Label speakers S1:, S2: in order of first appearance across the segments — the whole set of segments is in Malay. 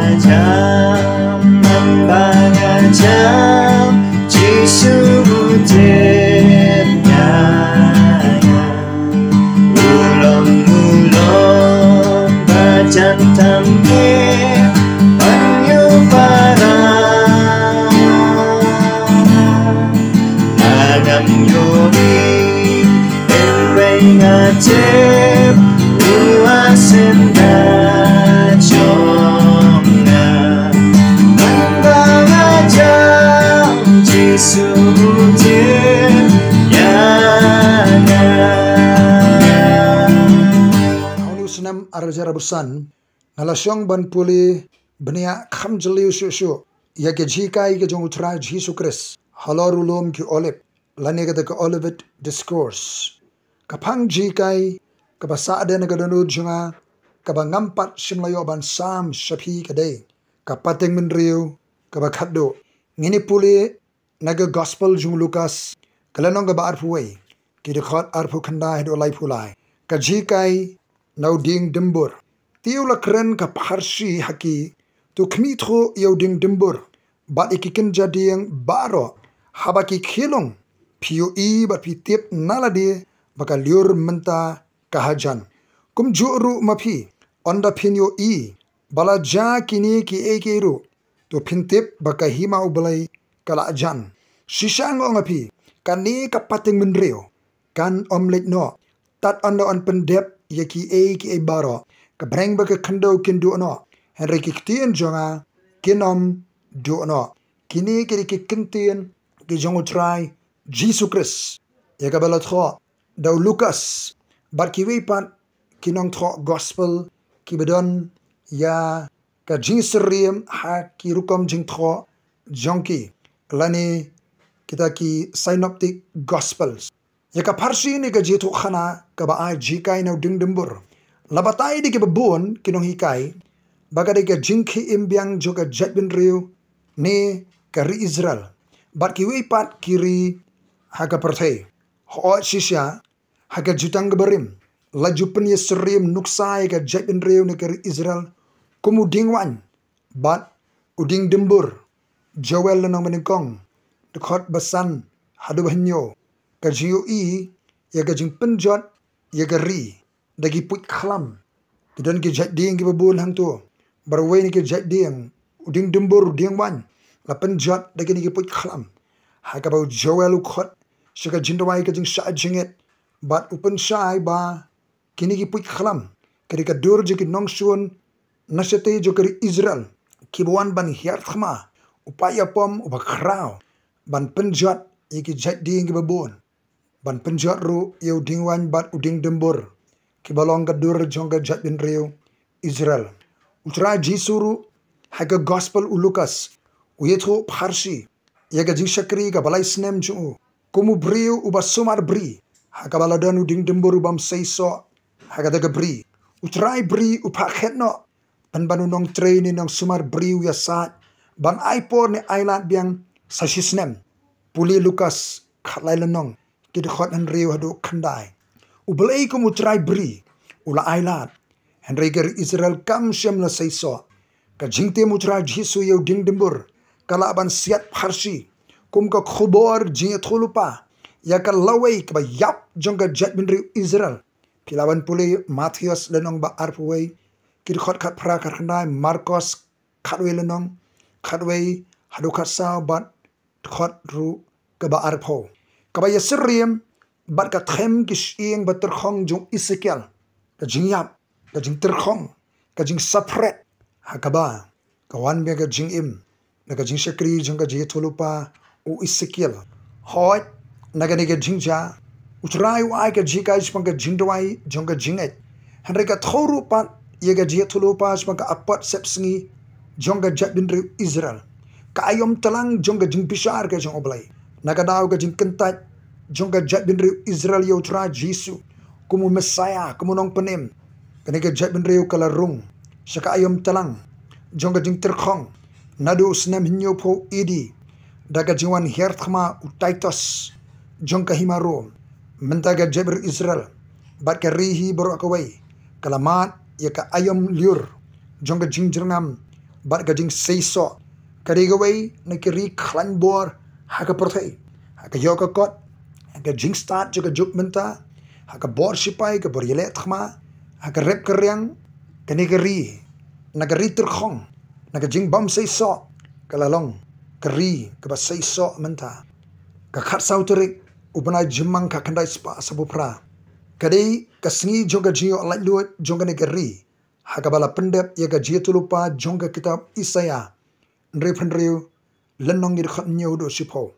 S1: ngajam mengajam Jisu utirnya ulong-ulong bajan tampil banyu parang agam yobi enway ngajib uasin jonga mengajam Jisu utirnya
S2: Senam arjara busan nalasyong ban puli benia kham jeliu shu ya ke jikai ke jong utra Jisu Kris halorulum ki olip lani ke olivet discourse kapang jikai ka basa ade na gadanu junga ka bangampat simlayo ban sam shapi kadai ka pateng menriu ka bakaddo ngini puli naga gospel jung Lukas kalanong ga ba arpuway ki dekhot arpu khanda hido lai pulai ka jikai nauding dembur tiula keren ka parsi haki tu kmitho yauding dembur bat ikikin jading baro habaki khilong piu i bat pitip nalade baka liur menta kahajan kum juru mapi onda pinyo i bala ja kini ki ekeru tu pintip baka hima ubalai kala jan sisang ngapi kani kapating menreo kan omlet no tat onda on pendep yaki ki baro ka breng baka kando kindu no henry ki tien jonga kinom du no kini ki kintien ki jongu try Jisu Kris ya ka balat kho daw Lukas bar ki wipan kinong tho gospel ki bedon ya ka jingsriem ha ki rukom jing tho jonki lani kita ki synoptic gospels ya ka parsi ni ka jitu khana ka ba ai jikai no ding dembur labatai di ke babon kinong hikai bagade ke jingki imbyang joka jatbin riu ni kari Israel bat ki wipat kiri haga perthai ho shisha haga jutang geberim laju pen yesrim nuksai ka jatbin riu ni kari Israel kumu dingwan bat uding dembur Joel nang meningkong dekhot basan hadu bahnyo ka jiu i ya ga jing penjot ya ga ri dagi put khlam kidan ki jat ding ki babul hang tu barway ni ki jat ding uding dembur ding wan la penjot dagi ni ki put khlam ha ka bau Joel khot shika jindawai ka jing sha jinget bat upen shai ba kini ki put khlam kri ka dur je ki nong shun nasate jo kri Israel ki buan ban hiar khma upaya pom ubakrao ban penjot iki jat ding ki babun ban penjot ru yau dingwan bat uding dembur ki balong gadur jongga jat bin riu Israel utra jisuru haga gospel Lukas uyetho parsi yaga jing shakri ka balai snem ju kumu briu uba sumar bri haga baladan uding dembur ubam seiso haga daga bri utrai bri upa khetno ban banu nong train nong sumar briu ya sat ban aipor ni island biang sashisnem puli Lukas khalai lanong ki dekhot han riu hadu khandai ublei kum utrai bri ula ailat henry ger Israel kam shem la seiso ka jingte mutra Jisu yau ding dembur kala ban siat parsi kum ka khubor jing thulupa ya ka lawai ka yap jongga jatbin riu Israel pilawan puli Matius lenong ba arpway ki dekhot khat phra khandai Marcos khatwe lenong khatwe hadu khatsa bat khot ru ka ba arpho ka ba yesriem bat ka them ki shing ba terkhong jong Ezekiel ka jing yap ka jing terkhong ka jing sapret ha ka ba ka wan be ka jing im na ka jing shakri jong ka je thulupa u Ezekiel hot na ka ni ka jing ja utrai wa ka jikai spang ka jing dwai jong ka jing et henry ka thoru pat ye ka je thulupa spang ka apat sepsngi jong ka jatbin ri Israel ka ayom talang jong ka jing bishar ka jong oblai na ka daw ka jing kentat jong ka jatbin ri Israel yo tra Jisu kumu Messiah kumu nong penem kani ka jatbin ri kala rung saka ayom talang jong ka jing terkhong nadu snem hinyo pho idi daga jingwan herthma utaitos jong ka himaro mentaga jabir Israel bat ka rihi baro akawai kalamat ya ka ayom liur jong ka jing jernam bat gajing seiso kadegaway nakiri klan bor haka perthai haka yoga kot haka jing start juga juk menta haka bor sipai ke bor yele thma haka rep keryang kanegari nagari terkhong naga jing bam seiso kalalong keri ke ba seiso menta ka khat sauterik ubana jimang ka kandai spa sabupra kadai kasngi jonga jio alai luat jonga negeri haka bala pendep yaga jio lupa jonga kitab Isaya nre phenriu lenong ngir khat nyau do sipo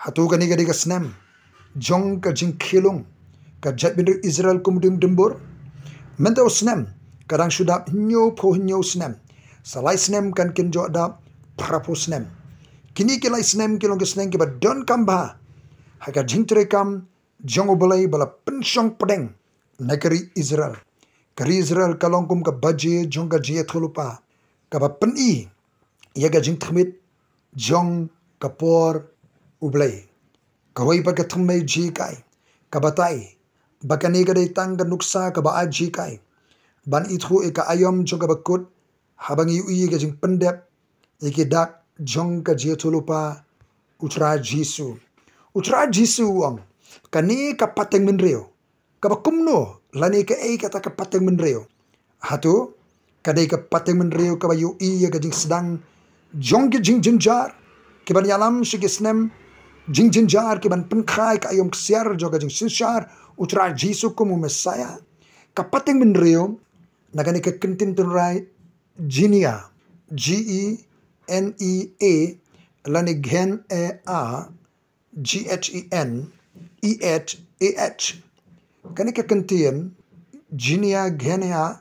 S2: hatu gani gadi kasnem jong ka jing khilung ka jat bin Israel kumdim dimbur menta usnem kadang sudah nyau po nyau snem salai snem kan kin jo da prapo snem kini kilai snem kilong snem ke ba don kamba haka jing trekam jong obalai bala pensyong pedeng negeri Israel kari Israel kalongkum ka baje jong ka jie thulupa ka ba peni yaga jing thmit jong kapor ublai kawai pa ka thmai ji kai ka batai bakani ga dai tang ga nuksa ka ba aji kai ban ithu e ka ayom jong ka bakut habangi ui ga jing pendep yake dak jong ka jie thulupa utra jisu ang kani ka pateng menreo ka bakumno lani ka ei kata ka pateng menreo hatu kadai ka pateng menreo ka bayu i ga jing sedang jong ki jing jinjar ki ban yalam shi ki snem jing jinjar ki ban penkhai ka ayom ksiar jo ga jing sinshar utra jisu ko mu mesaya ka pateng menreo nagani ka kentin tunrai Genia GENEA lani gen GHENEAH kani ka kentian Genia Genia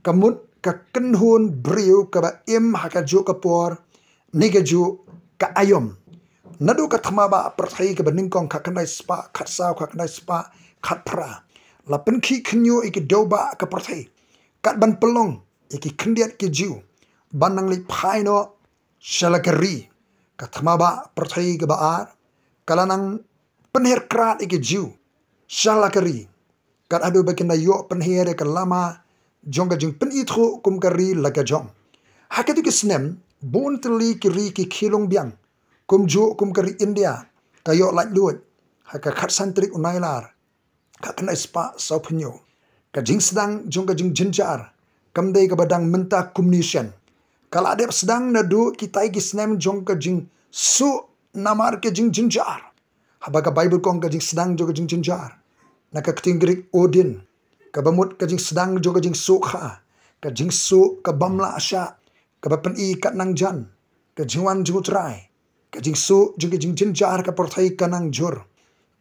S2: kamut ka kenhun brio ka ba im haka jo ka por niga jo ka ayom nadu ka thama ba perthai ka baningkong ka kanai spa khat saw ka kanai spa khat pra la penki khnyo iki doba ka perthai kat ban pelong iki khendiat ki jiu banang li phaino shalakari ka thama ba perthai ka baar kalanang penher krat iki jiu shalakari kat adu bakina yo penher ka lama jonga jing pen ithu kum kari laga jong hakati ki snem bon tli kiri ki khilong biang kum jo kum kari India kayo lak luat haka khat santrik unailar ka kana spa saupnyo ka jing sedang jonga jing jinjar kamdai ka badang menta kumnishan kala adep sedang nadu kitai ki snem jonga jing su namar ke jing jinjar habaga bible kong ka jing sedang jonga jing jinjar naka ktingrik odin kabamut ka jing sedang jo ka jing sukha ka jing su ka bamla asya ka bapen i kat nang jan ka jingwan jutrai ka jing su jo ka jing jinjar ka porthai kanang jur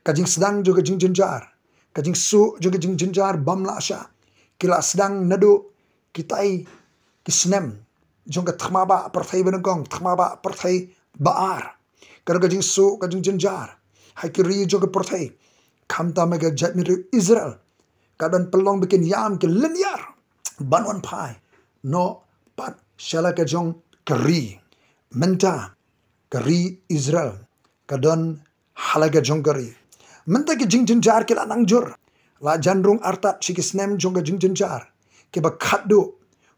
S2: ka jing sedang jo ka jing jinjar ka jing su jo ka jing jinjar bamla asya kila sedang nadu kitai kisnem jo ka thmaba porthai benengkong thmaba porthai baar ka jing su ka jing jinjar hakiri jo ka porthai khamta mega jatmir Israel kadan pelong bikin yam ke linear banwan pai no pat shala ka jong kari menta kari Israel kadon halaga jong kari menta ke jing jinjar ke lanang jur la janrung artat chikisnem jong ka jing jinjar ke ba khaddu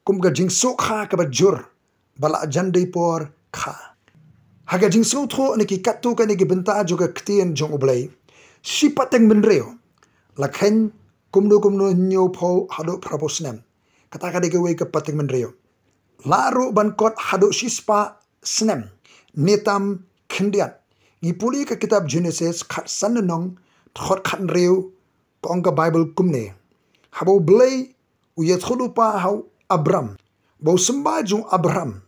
S2: kum ka jing sokha ka ba jur bala jandai por kha haga jing so tho ne ki kattu ka ne ki benta jo ka ktien jong ublai sipateng menreo lakhen kumno nyo pho hado praposnem kata kade ke wei ke pateng menreo laru ban kot hado shispa snem netam khendiat ngipuli ke kitab Genesis khat sannong thot khat reu kong ka bible kumne habo blai uyat khulupa hau abram bo samba jung abram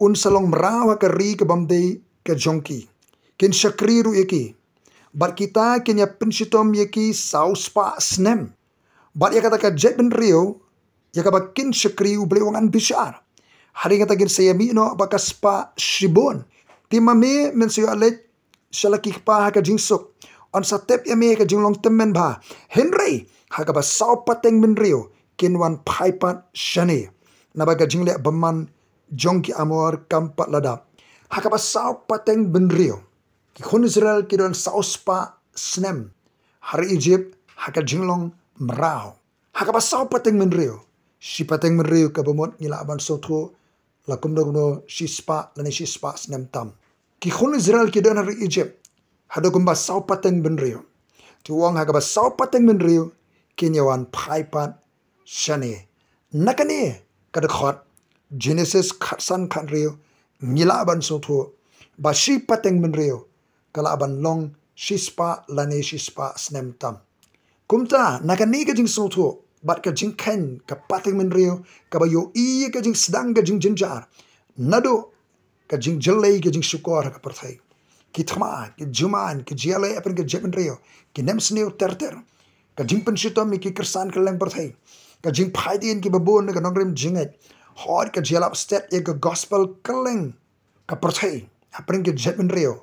S2: un salong merawa ke ri ke bamdei ke jongki kin shakriru eki bar kita kenya pensitom yeki sauspa snem bar ya kata ka jet ben rio ya ka bakin shakri uble wangan bishar hari kata gin sayami no bakaspa shibon timame men suyo alet shalaki pa ka jingsuk on sa tep ya me ka jinglong temen ba henry ha ka ba sau pateng ben rio kinwan phaipat shane nabaga jingle baman jongki amor kampat lada ha ka ba sau pateng ben rio ki khun Israel ki don sauspa snem hari Egypt haka jinglong merau haka ba sau pateng menreo si pateng menreo ka bamot ngila aban sotro lakum dogno shispa lani shispa snem tam ki khun Israel ki donar Egypt hadogum ba sau pateng ben rio tu wang ha ba sau pateng ben rio kinyawan phai pat shane nakane kad khot Genesis khatsan khan rio ngila ban so tho ba shi pateng ben rio kala ban long shispa lani shispa snem tam kumta nakani ka jing so tho bat ka jing khen ka pateng men rio ka ba yo I ka jing sedang ka jing jinjar nado ka jing jelai ka jing syukur ka perthai ki thma ki juman ki jialai apan ka jepen rio ki nem sneu terter ka jing penshitom ki kersan ka leng perthai ka jing phaidin ki babon ka nongrem jinget hot ka jialap stet e ka gospel kaleng ka perthai apan ka jepen rio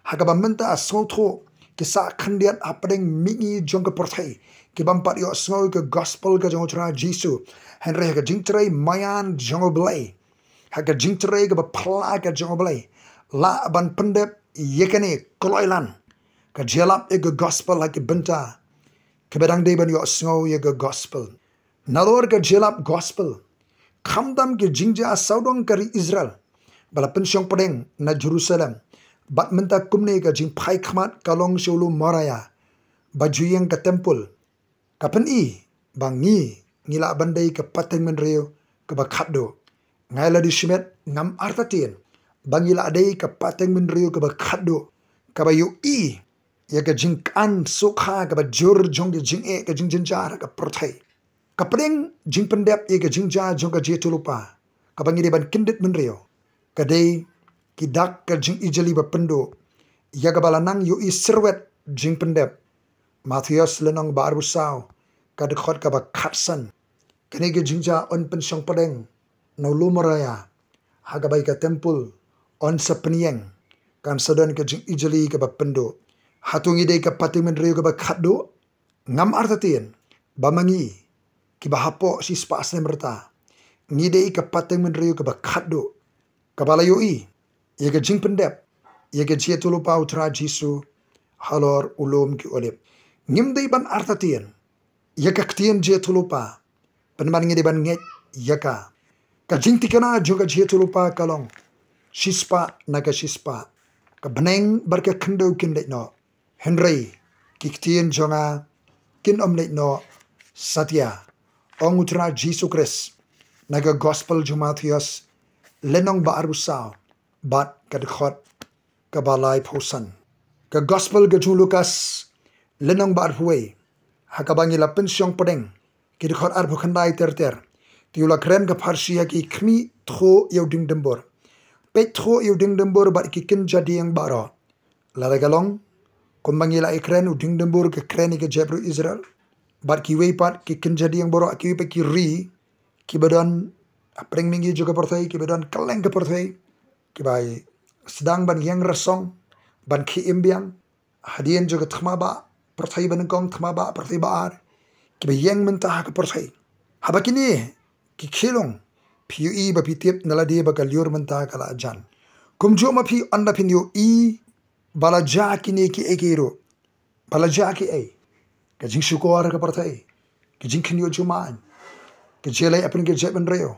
S2: ha ka ba menta so tho ki sa khandiat apeng mingi jong ka perthai ki bampat yo snow ke gospel ka jong tra Jesu henry ka jingtrai mayan jong oblay ha ka jingtrai ka pla ka jong oblay la ban pendep yekane kloilan ka jelap e ka gospel like benta ke bedang de ban yo snow ye ka gospel nalor ka jelap gospel khamdam ke jingja saudong kari Israel bala pensyong pedeng na Jerusalem bat menta kumne ka jing phai khmat kalong shulu maraya bajuyeng ka temple kapan I bangi ngila bandai ke pateng men rio ke bakado ngaila di shimet ngam artatin bangila adai ke pateng men rio ke bakado ka bayu I ya ke jingkan sukha ke bajur jong di jing e ke jing jinjar ke perthai kapeng jing pendep ye ke jingja jong ke jetulupa ka bangi de ban kindit men rio kadai kidak ke jing ijali bapendo ya ke balanang yu I serwet jing pendep Matthias lenong bar busau kad khot ka ba khatsan kene ge jingja on pensyong padeng no lumaraya haga bai ka temple on sapnieng kan sadon ke jing ijali ka ba pendo hatungi de ka patimen rio ka ba khaddo ngam artatin bamangi ki ba hapo si spas ne merta ngi de ka patimen rio ka ba khaddo ka balayo I ye ge jing pendep ye ge jetulu pa utra Jesu halor ulum ki olip ngim de ban artatin yaka ktien je tulupa penman ngi ban nget yaka ka jingti kana juga je tulupa kalong shispa naga shispa ka beneng barka khndo kin de no henry ki ktien jonga kin omle no satya ongutra Jesu Christ naga gospel Matthias lenong ba arusao bat ka khot ka balai phosan ka gospel ga Lucas lenong ba arhuai hakabangi la pensyong pedeng ki khot ar bukhandai ter tiula kren ka parsia ki khmi tho yo ding dembor pe tho yo ding dembor bat ki kin jadi yang baro la galong kumbangi la ikren u ding dembor ke kren ke jebru Israel bat ki wei pat ki kin jadi yang boro ki pe ki ri ki badan apreng mingi juga perthai ki badan kaleng ke perthai ki bai sedang ban yang resong ban ki imbiang hadien juga thma ba perthai ban kong thma ba perthai baar ki ba yang mentah ke perthai habakini ki khilong pui ba pitip naladi ba kalyur mentah kala jan kumjo ma phi anda phin yo I bala ja kini ki ekiro bala ja ki ai ka jing shukor ka perthai ki jing khin yo juman ki jelai apin ki jeben reo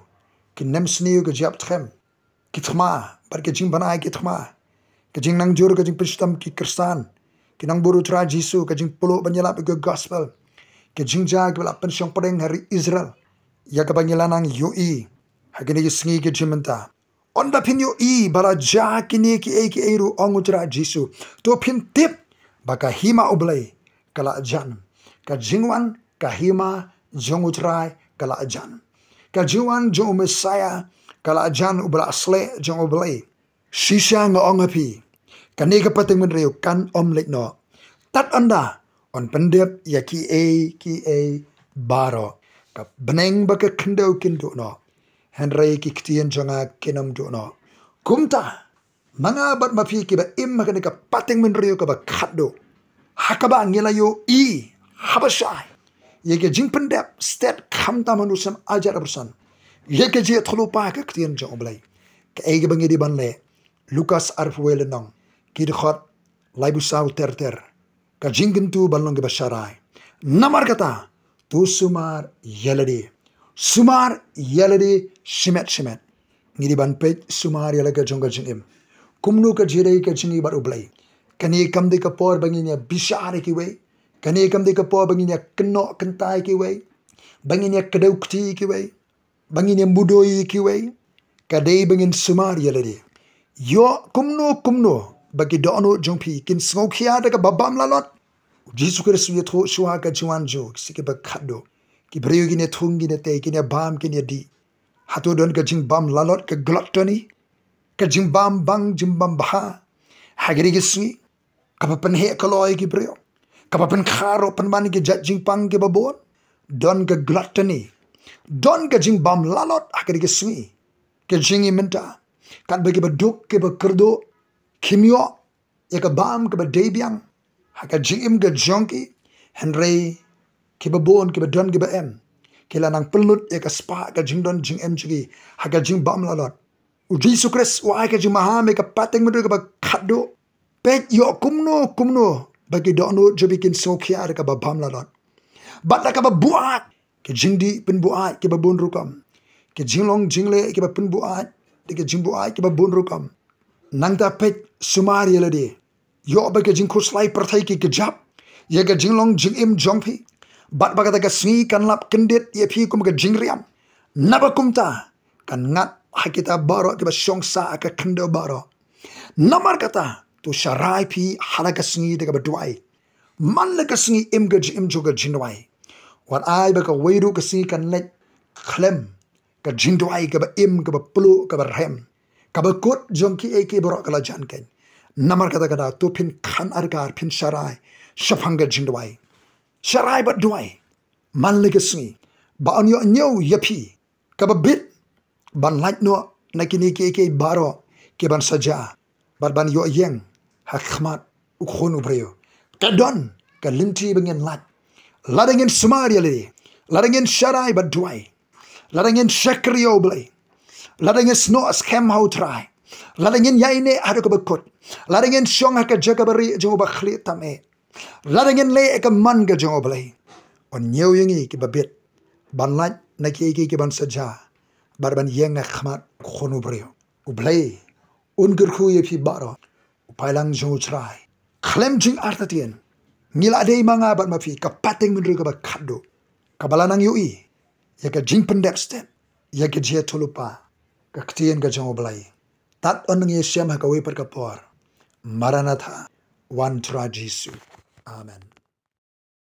S2: ki nem sniu ki jap threm ki thma bar ki jing banai ki thma ki jing nang jur ka jing pistam ki kristan ki nang buru tra Jesu ka jing pulo banyala ke gospel ki jing ja ki bala pensyong pedeng hari Israel ya ka banyala nang yo I hagini ki sngi ki jimenta onda pin yo I bala ja kini ki e ru ongutra Jesu to pin tip baka hima oblay kala jan ka jingwan ka hima jongutrai kala jan ka jiwan jong Messiah kala jan ubla asle jong oblay shisha nga ongapi kani ka pateng men reo kan omlet no tat anda on pendep ya ki e baro ka beneng baka kendo kindo no henry ki ktien jonga kinom do no kumta manga bat mapi ki ba im makani ka pateng men reo ka ba khaddo hakaba ngelayo I habashai yeke jing pendep stet khamta manusam ajar bersan yeke je thlupa ka ktien jong oblay ka ege bangi di banle Lucas arfuel nong ki khot laibu sau ter ka jinggentu balong ke basharai namar kata tu sumar yeladi shimet ngidi ban pej sumari laga jonga jingim kumnu ka jirei ka jingi bar ublai kani kamdi ka por banginya bishare ki we kani kamdi ka por banginya keno kentai ki we banginya kedaukti ki we banginya mudoi ki we kadai bangin sumari lade yo kumnu bagi dono jongpi kin sngokia daga babam lalot Jesus Kristus ye tho shwa ka jiwan jo sike ba khado ki breu gi ne thung gi ne te ki ne bam ki ne di hato don ka jing bam lalot ka gluttony ka jing bam bang jing bam bah hagri gi sui ka pa pen he ka loy ki breu ka pa pen kharo pen man ki jing pang ki babon don ka gluttony don ka jing bam lalot hagri gi sui ka jing imenta kan bagi ba duk ki ba kerdo kimyo ya ka bam ka ba debiang haka jing ga jonki henry ki ba bon ki ba don ki ba em kila nang pelut ya ka spa ka jing don jing em chigi haka jing bam lalot u Jesus Christ wa ka jing maha me ka pateng mudu ka ba khado pet yo kumno bagi dono jobikin sokia ka ba bam lalot bat ka ba buat ki jing di pen buat ki ba bon rukam ki jing long jing le ki ba pen buat ki jing buat ki ba bon rukam nang ta pet sumari lade yo ba ka jing khuslai perthai ki kejap ya ka jing long jing im jongpi bat bagata ka sni kan lap kendit ye phi kum ka jing riam nabakumta kan ngat hakita baro ki ba shongsa ka kendo baro namar kata tu sharai phi halaka sni de ka badwai man la ka sni im ga jim jo ga jinwai wat ai ba ka weiru ka sni kan let khlem ka jindwai ka ba im ka ba plu ka ba rem ka ba kot jongki e ki baro kala jan ken namar kata kata tu pin khan arkar pin sharai shafanga jindwai sharai bat duai man legasni ba onyo nyo yapi ka ba bit ban like no nakini ke baro ke ban saja ban yo yeng ha khmat u khonu breo ka don ka linti bengen ladengin sumari le ladengin sharai bat duai ladengin shakriyo blai ladengin sno scam how try ladengin yaine adu ka bakot ladengin shong ha ka jagabari jo ba khli tame ladengin le ka man ga jo blai on nyeu yengi ki babit ban laj na ki ban saja bar ban yeng na khmat khonu breo u blai un gur khu ye phi baro u pailang jo try khlem jing artatien ngila dei manga bat ma phi ka pateng min ka ba khado ka balanang yui ya ka jing pendek step ya ka je thulupa ka ktien ga jo blai tat onung ye syam ha ka we par ka por maranatha one tra Jesus amen.